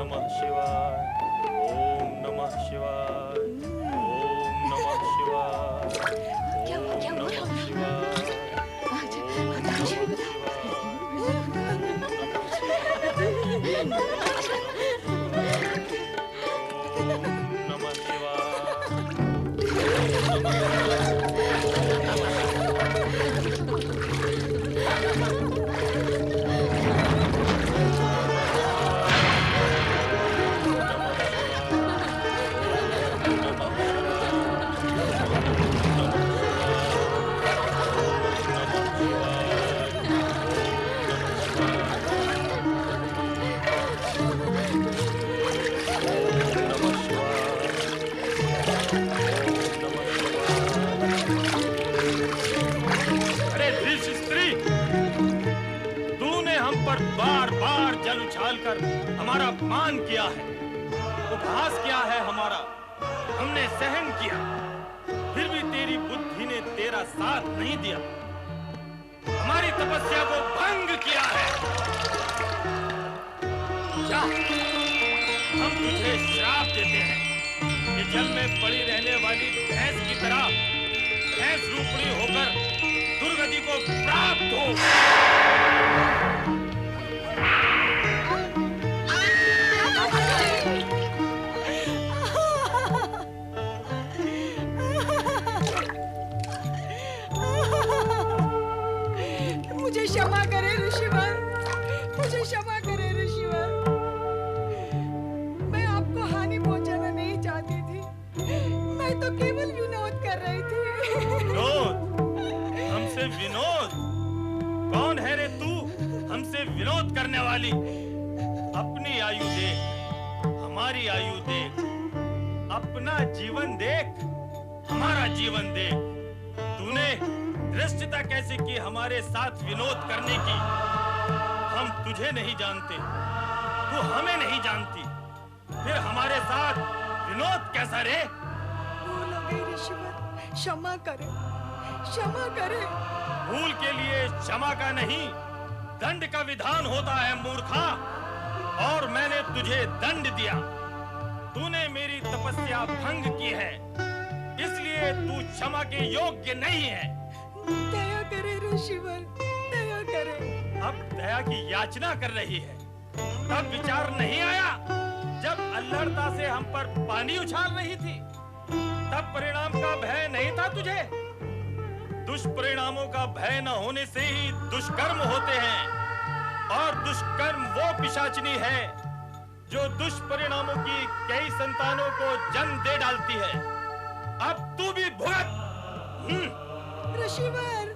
नमः शिवाय, ओम नमः शिवाय, ओम नमः शिवाय, क्या हो नमः शिवाय, नमः हमारा अपमान किया है, उपहास किया है हमारा, हमने सहन किया, फिर भी तेरी बुद्धि ने तेरा साथ नहीं दिया, हमारी तपस्या को भंग किया है। जा, हम तुझे श्राप देते हैं कि जल में पड़ी रहने वाली भैंस की तरह भैंस रूपणी होकर दुर्गति को प्राप्त हो। मुझे क्षमा करे ऋषिवर, मुझे क्षमा करे ऋषिवर। मैं आपको हानि पहुंचाना नहीं चाहती थी, मैं तो केवल विनोद कर रही थी। विनोद? हमसे विनोद? कौन है रे तू हमसे विनोद करने वाली? अपनी आयु देख, हमारी आयु देख, अपना जीवन देख, हमारा जीवन देख। तूने धृष्टता कैसे की हमारे साथ विनोद करने की? हम तुझे नहीं जानते, तू हमें नहीं जानती, फिर हमारे साथ विनोद कैसा रे? भूल हो गई ऋषिवर, क्षमा करे, क्षमा करे। भूल के लिए क्षमा का नहीं, दंड का विधान होता है मूर्खा। और मैंने तुझे दंड दिया, तूने मेरी तपस्या भंग की है, इसलिए तू क्षमा के योग्य नहीं है। दया करे ऋषिवर, दया करे। अब दया की याचना कर रही है, तब विचार नहीं आया जब अल्लड़ता से हम पर पानी उछाल रही थी? तब परिणाम का भय नहीं था तुझे? दुष्परिणामों का भय न होने से ही दुष्कर्म होते हैं, और दुष्कर्म वो पिशाचिनी है जो दुष्परिणामों की कई संतानों को जन्म दे डालती है। अब तू भी भुगत। ऋषिवर,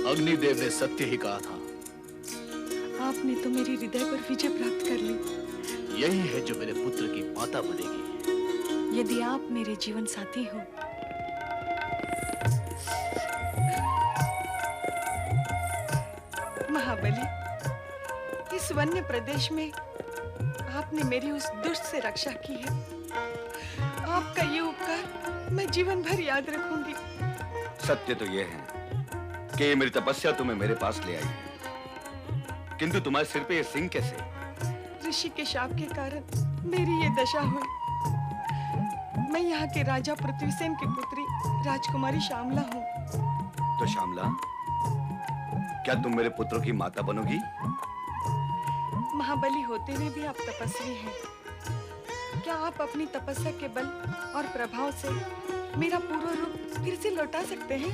अग्निदेव ने सत्य ही कहा था। आपने तो मेरे हृदय पर विजय प्राप्त कर ली। यही है जो मेरे पुत्र की माता बनेगी। यदि आप मेरे जीवन साथी हो, महाबली, इस वन्य प्रदेश में आपने मेरी उस दुष्ट से रक्षा की है। आपका ये उपकार मैं जीवन भर याद रखूंगी। सत्य तो ये है कि ये मेरी तपस्या तुम्हें मेरे पास ले आई है, किंतु तुम्हारे सिर पे ये सिंह कैसे? ऋषि के शाप के कारण मेरी ये दशा हुई। मैं यहाँ के राजा पृथ्वीसेन की पुत्री राजकुमारी श्यामला हूँ। तो श्यामला, क्या तुम मेरे पुत्रों की माता बनोगी? महाबली होते हुए भी आप तपस्वी हैं। क्या आप अपनी तपस्या के बल और प्रभाव से मेरा पूरा रूप फिर से लौटा सकते हैं?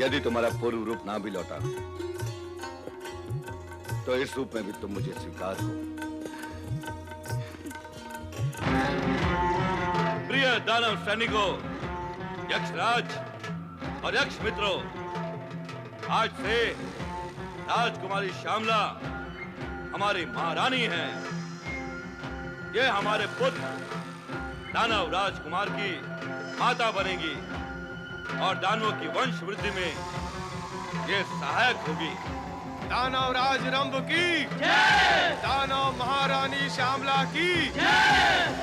यदि तुम्हारा पूर्व रूप ना भी लौटा, तो इस रूप में भी तुम मुझे स्वीकार हो। प्रिय दानव सैनिकों, यक्षराज और यक्ष मित्रों, आज से राजकुमारी श्यामला हमारी महारानी है। ये हमारे पुत्र दानव राजकुमार की माता बनेगी और दानवों की वंश वृद्धि में ये सहायक होगी। दानव राज रंभ की जय, दानव महारानी श्यामला की जय।